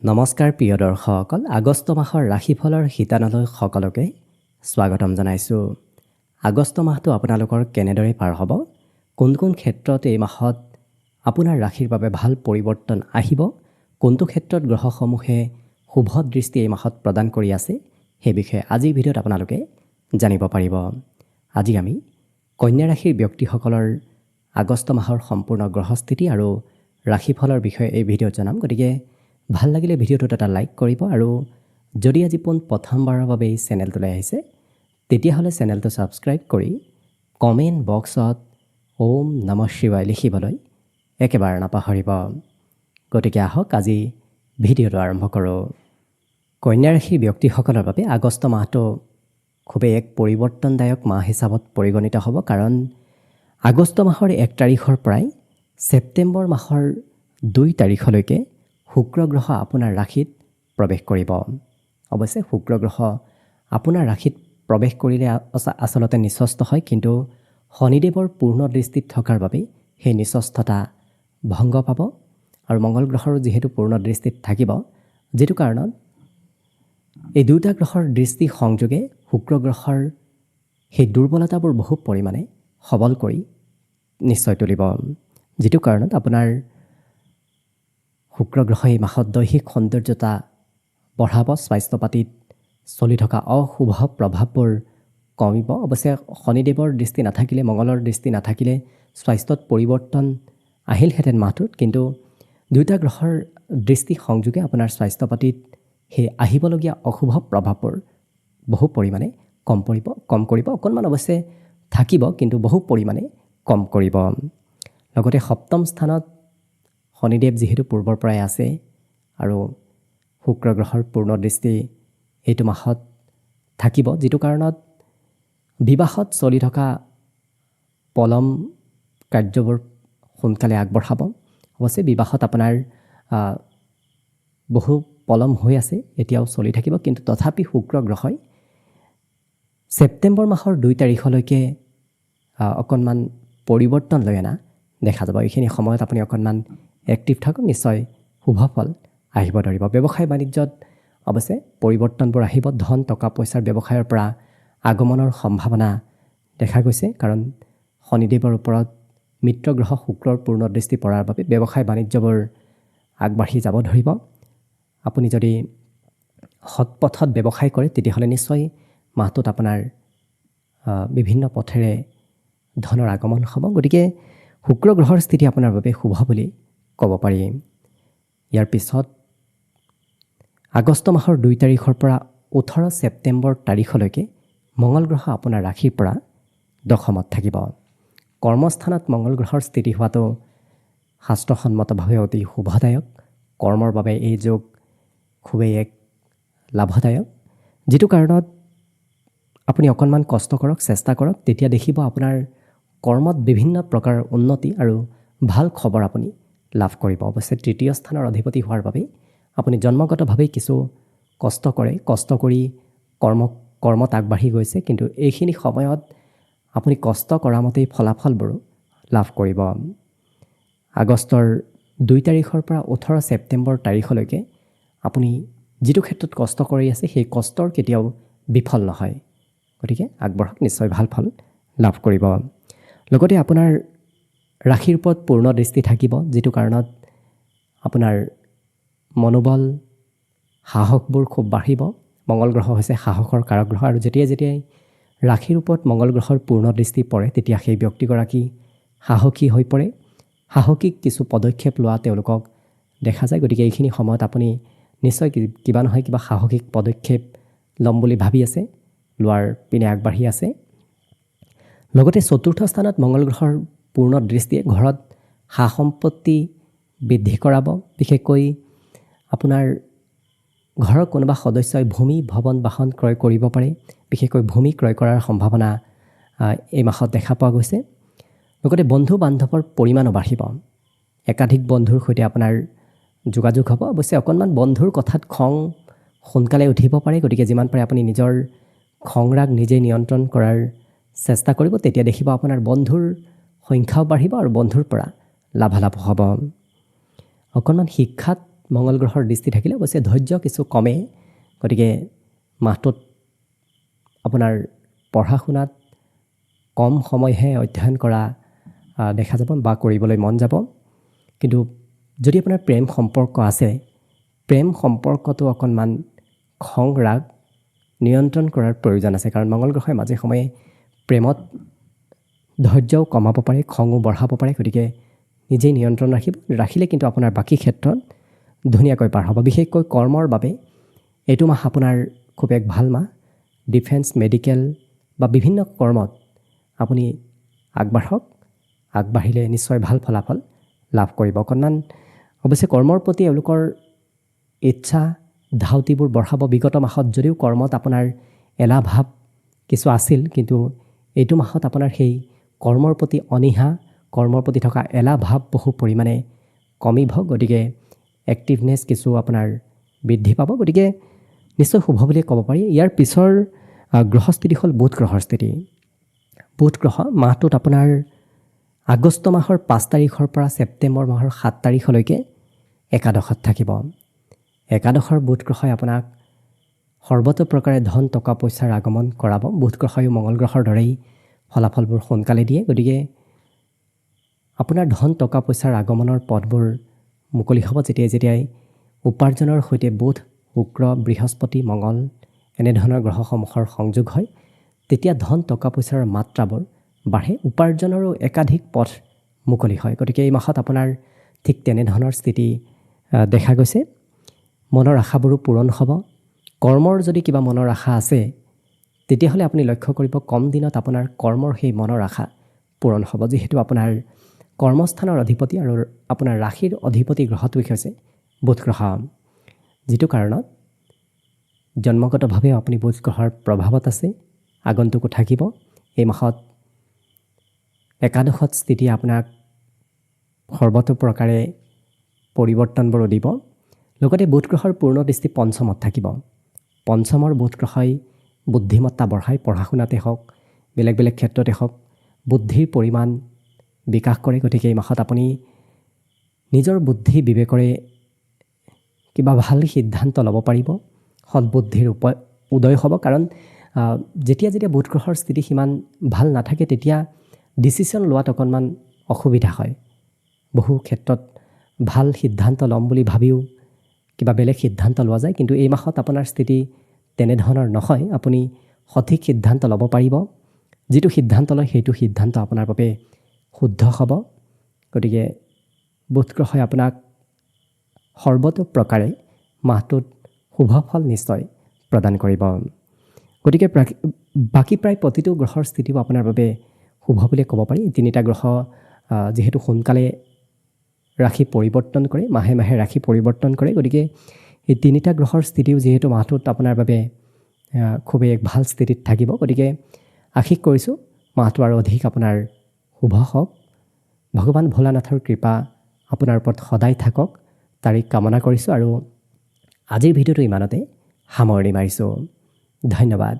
নমস্কাৰ প্ৰিয় দৰ্শকসকল, আগষ্ট মাহৰ ৰাশিফলৰ শিতানলৈ সকলোকে স্বাগতম জনাইছোঁ। আগষ্ট মাহটো আপোনালোকৰ কেনেদৰে পাৰ হ'ব, কোন কোন ক্ষেত্ৰত এই মাহত আপোনাৰ ৰাশিৰ বাবে ভাল পৰিৱৰ্তন আহিব, কোনটো ক্ষেত্ৰত গ্ৰহসমূহে শুভ দৃষ্টি এই মাহত প্ৰদান কৰি আছে, সেই বিষয়ে আজিৰ ভিডিঅ'ত আপোনালোকে জানিব পাৰিব। আজি আমি কন্যা ৰাশিৰ ব্যক্তিসকলৰ আগষ্ট মাহৰ সম্পূৰ্ণ গ্ৰহস্থিতি আৰু ৰাশিফলৰ বিষয়ে এই ভিডিঅ'ত জনাম। গতিকে ভাল লাগিলে ভিডিঅ'টোত এটা লাইক কৰিব আৰু যদি আজি প্ৰথমবাৰৰ বাবে এই চেনেলটোলৈ আহিছে তেতিয়াহ'লে চেনেলটো ছাবস্ক্ৰাইব কৰি কমেণ্ট বক্সত ওম নমঃ শিৱায় লিখিবলৈ একেবাৰে নাপাহৰিব। গতিকে আহক আজি ভিডিঅ'টো আৰম্ভ কৰোঁ। কন্যা ৰাশিৰ ব্যক্তিসকলৰ বাবে আগষ্ট মাহটো খুবেই এক পৰিৱৰ্তনদায়ক মাহ হিচাপত পৰিগণিত হ'ব, কাৰণ আগষ্ট মাহৰ 1 তাৰিখৰ পৰাই ছেপ্টেম্বৰ মাহৰ 2 তাৰিখলৈকে শুক্ৰ গ্ৰহ আপোনাৰ ৰাশিত প্ৰৱেশ কৰিব। অৱশ্যে শুক্ৰ গ্ৰহ আপোনাৰ ৰাশিত প্ৰৱেশ কৰিলে আচলতে নিচস্ত হয়, কিন্তু শনিদেৱৰ পূৰ্ণ দৃষ্টিত থকাৰ বাবে সেই নিচস্থতা ভংগ পাব আৰু মংগল গ্ৰহৰো যিহেতু পূৰ্ণ দৃষ্টিত থাকিব, যিটো কাৰণত এই দুটা গ্ৰহৰ দৃষ্টি সংযোগে শুক্ৰ গ্ৰহৰ সেই দুৰ্বলতাবোৰ বহু পৰিমাণে সবল কৰি নিশ্চয় তুলিব, যিটো কাৰণত আপোনাৰ শুক্ৰ গ্ৰহই এই মাহত দৈহিক সৌন্দৰ্যতা বঢ়াব, স্বাস্থ্য পাতিত চলি থকা অশুভ প্ৰভাৱবোৰ কমিব। অৱশ্যে শনিদেৱৰ দৃষ্টি নাথাকিলে, মংগলৰ দৃষ্টি নাথাকিলে স্বাস্থ্যত পৰিৱৰ্তন আহিলহেঁতেন মাহটোত, কিন্তু দুয়োটা গ্ৰহৰ দৃষ্টি সংযোগে আপোনাৰ স্বাস্থ্য পাতিত সেই আহিবলগীয়া অশুভ প্ৰভাৱবোৰ বহু পৰিমাণে কম কৰিব। অকণমান অৱশ্যে থাকিব, কিন্তু বহু পৰিমাণে কম কৰিব। লগতে সপ্তম স্থানত শনিদেৱ যিহেতু পূৰ্বৰ পৰাই আছে আৰু শুক্ৰ গ্ৰহৰ পূৰ্ণ দৃষ্টি এইটো মাহত থাকিব, যিটো কাৰণত বিবাহত চলি থকা পলম কাৰ্যবোৰ সোনকালে আগবঢ়াব। অৱশ্যে বিবাহত আপোনাৰ বহু পলম হৈ আছে, এতিয়াও চলি থাকিব, কিন্তু তথাপি শুক্ৰ গ্ৰহই ছেপ্টেম্বৰ মাহৰ 2 তাৰিখলৈকে অকণমান পৰিৱৰ্তন লৈ অনা দেখা যাব। এইখিনি সময়ত আপুনি অকণমান এক্টিভ থাকক, নিশ্চয় শুভ ফল আহিব ধৰিব। ব্যৱসায় বাণিজ্যত অৱশ্যে পৰিৱৰ্তনবোৰ আহিব। ধন টকা পইচাৰ ব্যৱসায়ৰ পৰা আগমনৰ সম্ভাৱনা দেখা গৈছে, কাৰণ শনিদেৱৰ ওপৰত মিত্ৰ গ্ৰহ শুক্ৰৰ পূৰ্ণ দৃষ্টি পৰাৰ বাবে ব্যৱসায় বাণিজ্যবোৰ আগবাঢ়ি যাব ধৰিব। আপুনি যদি সৎ পথত ব্যৱসায় কৰে তেতিয়াহ'লে নিশ্চয় মাহটোত আপোনাৰ বিভিন্ন পথেৰে ধনৰ আগমন হ'ব। গতিকে শুক্ৰ গ্ৰহৰ স্থিতি আপোনাৰ বাবে শুভ বুলি ক'ব পাৰি। ইয়াৰ পিছত আগষ্ট মাহৰ 2 তাৰিখৰ পৰা 18 ছেপ্টেম্বৰ তাৰিখলৈকে মংগল গ্ৰহ আপোনাৰ ৰাশিৰ পৰা দশমত থাকিব। কৰ্মস্থানত মংগল গ্ৰহৰ স্থিতি হোৱাটো শাস্ত্ৰসন্মতভাৱে অতি শুভদায়ক। কৰ্মৰ বাবে এই যোগ খুবেই এক লাভদায়ক, যিটো কাৰণত আপুনি অকণমান কষ্ট কৰক, চেষ্টা কৰক, তেতিয়া দেখিব আপোনাৰ কৰ্মত বিভিন্ন প্ৰকাৰৰ উন্নতি আৰু ভাল খবৰ আপুনি লাভ কৰিব। অৱশ্যে তৃতীয় স্থানৰ অধিপতি হোৱাৰ বাবে আপুনি জন্মগতভাৱেই কিছু কষ্ট কৰে, কষ্ট কৰি কৰ্মত আগবাঢ়ি গৈছে, কিন্তু এইখিনি সময়ত আপুনি কষ্ট কৰা মতেই ফলাফলবোৰো লাভ কৰিব। আগষ্টৰ 2 তাৰিখৰ পৰা 18 ছেপ্টেম্বৰ তাৰিখলৈকে আপুনি যিটো ক্ষেত্ৰত কষ্ট কৰি আছে সেই কষ্টৰ কেতিয়াও বিফল নহয়। গতিকে আগবাঢ়ক, নিশ্চয় ভাল ফল লাভ কৰিব। লগতে আপোনাৰ ৰাশিৰ ওপৰত পূৰ্ণ দৃষ্টি থাকিব, যিটো কাৰণত আপোনাৰ মনোবল সাহসবোৰ খুব বাঢ়িব। মংগল গ্ৰহ হৈছে সাহসৰ কাৰক গ্ৰহ, আৰু যেতিয়াই ৰাশিৰ ওপৰত মংগল গ্ৰহৰ পূৰ্ণ দৃষ্টি পৰে তেতিয়া সেই ব্যক্তিগৰাকী সাহসী হৈ পৰে। সাহসিক কিছু পদক্ষেপ লোৱা তেওঁলোকক দেখা যায়। গতিকে এইখিনি সময়ত আপুনি নিশ্চয় কিবা নহয় কিবা সাহসিক পদক্ষেপ ল'ম বুলি ভাবি আছে, লোৱাৰ পিনে আগবাঢ়ি আছে। লগতে চতুৰ্থ স্থানত মংগল গ্ৰহৰ পূৰ্ণ দৃষ্টিয়ে ঘৰত সা সম্পত্তি বৃদ্ধি কৰাব। বিশেষকৈ আপোনাৰ ঘৰৰ কোনোবা সদস্যই ভূমি ভৱন বাহন ক্ৰয় কৰিব পাৰে। বিশেষকৈ ভূমি ক্ৰয় কৰাৰ সম্ভাৱনা এই মাহত দেখা পোৱা গৈছে। লগতে বন্ধু বান্ধৱৰ পৰিমাণো বাঢ়িব। একাধিক বন্ধুৰ সৈতে আপোনাৰ যোগাযোগ হ'ব। অৱশ্যে অকণমান বন্ধুৰ কথাত খং সোনকালে উঠিব পাৰে, গতিকে যিমান পাৰে আপুনি নিজৰ খং ৰাগ নিজে নিয়ন্ত্ৰণ কৰাৰ চেষ্টা কৰিব, তেতিয়া দেখিব আপোনাৰ বন্ধুৰ সংখ্যাও বাঢ়িব আৰু বন্ধুৰ পৰা লাভালাভ হ'ব। অকণমান শিক্ষাত মঙ্গল গ্ৰহৰ দৃষ্টি থাকিলে অৱশ্যে ধৈৰ্য কিছু কমে গতিকে মাহটোত আপোনাৰ পঢ়া শুনাত কম সময়হে অধ্যয়ন কৰা দেখা যাব বা কৰিবলৈ মন যাব কিন্তু যদি আপোনাৰ প্ৰেম সম্পৰ্ক আছে প্ৰেম সম্পৰ্কটো অকণমান খং ৰাগ নিয়ন্ত্ৰণ কৰাৰ প্ৰয়োজন আছে কাৰণ মঙ্গল গ্ৰহই মাজে সময়ে প্ৰেমত ধৈৰ্যও কমাব পাৰে খঙো বঢ়াব পাৰে গতিকে নিজেই নিয়ন্ত্ৰণ ৰাখিলে কিন্তু আপোনাৰ বাকী ক্ষেত্ৰত ধুনীয়াকৈ পাৰ হ'ব বিশেষকৈ কৰ্মৰ বাবে এইটো মাহ আপোনাৰ খুব এক ভাল মাহ ডিফেন্স মেডিকেল বা বিভিন্ন কৰ্মত আপুনি আগবাঢ়ক আগবাঢ়িলে নিশ্চয় ভাল ফলাফল লাভ কৰিব অকণমান অৱশ্যে কৰ্মৰ প্ৰতি এওঁলোকৰ ইচ্ছা ধাউতিবোৰ বঢ়াব বিগত মাহত যদিও কৰ্মত আপোনাৰ এলাহ ভাৱ কিছু আছিল কিন্তু এইটো মাহত আপোনাৰ সেই কৰ্মৰ প্ৰতি অনীহা কৰ্মৰ প্ৰতি থকা এলাহ ভাৱ বহু পৰিমাণে কমিব গতিকে এক্টিভনেছ কিছু আপোনাৰ বৃদ্ধি পাব গতিকে নিশ্চয় শুভ বুলিয়ে ক'ব পাৰি ইয়াৰ পিছৰ গ্ৰহস্থিতি হ'ল বুধ গ্ৰহৰ স্থিতি বুধ গ্ৰহ মাহটোত আপোনাৰ আগষ্ট মাহৰ 5 তাৰিখৰ পৰা ছেপ্টেম্বৰ মাহৰ 7 তাৰিখলৈকে একাদশত থাকিব একাদশৰ বুধ গ্ৰহই আপোনাক সৰ্বতো প্ৰকাৰে ধন টকা পইচাৰ আগমন কৰাব বুধ গ্ৰহই মঙ্গল গ্ৰহৰ দৰেই ফলাফলবোৰ সোনকালে দিয়ে গতিকে আপোনাৰ ধন টকা পইচাৰ আগমনৰ পথবোৰ মুকলি হ'ব যেতিয়াই উপাৰ্জনৰ সৈতে বুধ শুক্ৰ বৃহস্পতি মঙ্গল এনেধৰণৰ গ্ৰহসমূহৰ সংযোগ হয় তেতিয়া ধন টকা পইচাৰ মাত্ৰাবোৰ বাঢ়ে উপাৰ্জনৰো একাধিক পথ মুকলি হয় গতিকে এই মাহত আপোনাৰ ঠিক তেনেধৰণৰ স্থিতি দেখা গৈছে মনৰ আশাবোৰো পূৰণ হ'ব কৰ্মৰ যদি কিবা মনৰ আশা আছে তেতিয়াহ'লে আপুনি লক্ষ্য কৰিব কম দিনত আপোনাৰ কৰ্মৰ সেই মনৰ আশা পূৰণ হ'ব যিহেতু আপোনাৰ কৰ্মস্থানৰ অধিপতি আৰু আপোনাৰ ৰাশিৰ অধিপতি গ্ৰহটোৱে হৈছে বুধ গ্ৰহ যিটো কাৰণত জন্মগতভাৱে আপুনি বুধ গ্ৰহৰ প্ৰভাৱত আছে আগন্তুকো থাকিব এই মাহত একাদশত স্থিতি আপোনাক সৰ্বতো প্ৰকাৰে পৰিৱৰ্তনবোৰ দিব লগতে বুধ গ্ৰহৰ পূৰ্ণ দৃষ্টি পঞ্চমত থাকিব পঞ্চমৰ বুধ গ্ৰহই বুদ্ধিমত্তা বঢ়াই পঢ়া শুনাতে হওক বেলেগ বেলেগ ক্ষেত্ৰতে হওক বুদ্ধিৰ পৰিমাণ বিকাশ কৰে গতিকে এই মাহত আপুনি নিজৰ বুদ্ধি বিবেকৰে কিবা ভাল সিদ্ধান্ত ল'ব পাৰিব সৎবুদ্ধিৰ উদয় হ'ব কাৰণ যেতিয়া বুধ গ্ৰহৰ স্থিতি সিমান ভাল নাথাকে তেতিয়া ডিচিশ্যন লোৱাত অকণমান অসুবিধা হয় বহু ক্ষেত্ৰত ভাল সিদ্ধান্ত ল'ম বুলি ভাবিও কিবা বেলেগ সিদ্ধান্ত লোৱা যায় কিন্তু এই মাহত আপোনাৰ স্থিতি তেনেধৰণৰ নহয় আপুনি সঠিক সিদ্ধান্ত ল'ব পাৰিব যিটো সিদ্ধান্ত লয় সেইটো সিদ্ধান্ত আপোনাৰ বাবে শুদ্ধ হ'ব গতিকে বুধ গ্ৰহই আপোনাক সৰ্বতো প্ৰকাৰে মাহটোত শুভ ফল নিশ্চয় প্ৰদান কৰিব গতিকে বাকী প্ৰায় প্ৰতিটো গ্ৰহৰ স্থিতিও আপোনাৰ বাবে শুভ বুলি ক'ব পাৰি তিনিটা গ্ৰহ যেহেতু সোনকালে ৰাশি পৰিৱৰ্তন কৰে মাহে মাহে ৰাশি পৰিৱৰ্তন কৰে গতিকে এই তিনিটা গ্ৰহৰ স্থিতিও যিহেতু মাহটোত আপোনাৰ বাবে খুবেই এক ভাল স্থিতিত থাকিব গতিকে আশীষ কৰিছোঁ মাহটো আৰু অধিক আপোনাৰ শুভ হওক ভগৱান ভোলানাথৰ কৃপা আপোনাৰ ওপৰত সদায় থাকক তাৰিখ কামনা কৰিছোঁ আৰু আজিৰ ভিডিঅ'টো ইমানতে সামৰণি মাৰিছোঁ ধন্যবাদ